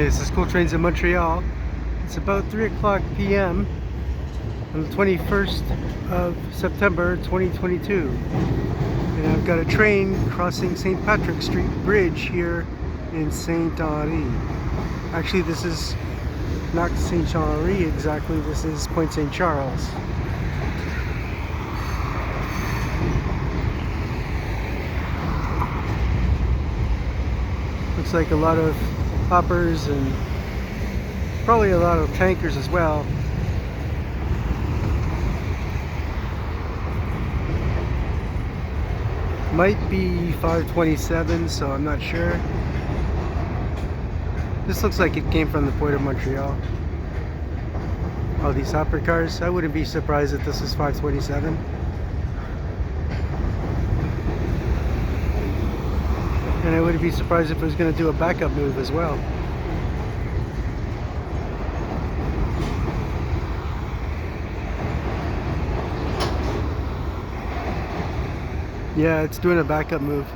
Okay, this is Cool Trains in Montreal. It's about 3 o'clock p.m. on the 21st of September 2022. And I've got a train crossing St. Patrick Street Bridge here in St. Henri. Actually, this is not St. Henri exactly, this is Pointe St Charles. Looks like a lot of hoppers and probably a lot of tankers as well. Might be 527, so I'm not sure. This looks like it came from the Port of Montreal. All these hopper cars. I wouldn't be surprised if this is 527. And I wouldn't be surprised if it was going to do a backup move as well. Yeah, it's doing a backup move.